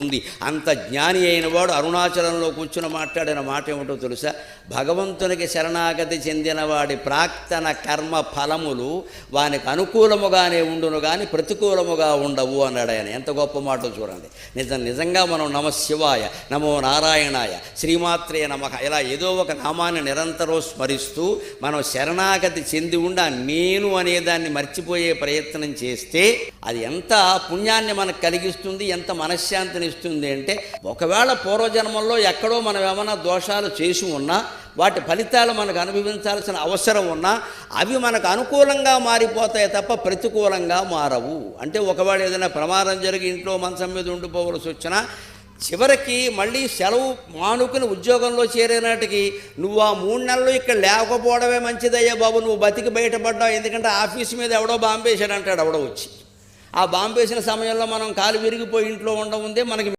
ఉంది. అంత జ్ఞాని అయిన వాడు అరుణాచలంలో కూర్చుని మాట్లాడిన మాట ఏమిటో తెలుసా? భగవంతునికి శరణాగతి చెందిన వాడి ప్రాక్తన కర్మ ఫలములు వానికి అనుకూలముగానే ఉండును కానీ ప్రతికూలముగా ఉండవు అన్నాడు ఆయన. ఎంత గొప్ప మాటో చూడండి. నిజంగా మనం నమ శివాయ, నమో నారాయణాయ, శ్రీమాత్రే నమః ఇలా ఏదో ఒక నామాన్ని నిరంతరం స్మరిస్తూ మనం శరణాగతి చెంది ఉండి నేను అనేదాన్ని మర్చిపోయే ప్రయత్నం చేస్తే అది ఎంత పుణ్యాన్ని మనకు కలిగిస్తుంది, ఎంత మనశ్శాంతిని ఇస్తుంది అంటే, ఒకవేళ పూర్వజన్మల్లో ఎక్కడో మనం ఏమైనా దోషాలు చేసి ఉన్నా వాటి ఫలితాలు మనకు అనుభవించాల్సిన అవసరం ఉన్నా అవి మనకు అనుకూలంగా మారిపోతాయి తప్ప ప్రతికూలంగా మారవు. అంటే ఒకవేళ ఏదైనా ప్రమాదం జరిగి ఇంట్లో మంచం మీద ఉండిపోవలసి వచ్చినా చివరికి మళ్ళీ సెలవు మానుకుని ఉద్యోగంలో చేరేనాటికి నువ్వు ఆ 3 నెలలు ఇక్కడ లేకపోవడమే మంచిదయ్యా బాబు, నువ్వు బతికి బయటపడ్డావు, ఎందుకంటే ఆఫీస్ మీద ఎవడో బాంబేశాడు అంటాడు ఎవడో వచ్చి. ఆ బాంబేసిన సమయంలో మనం కాలు విరిగిపోయి ఇంట్లో ఉండముందే మనకి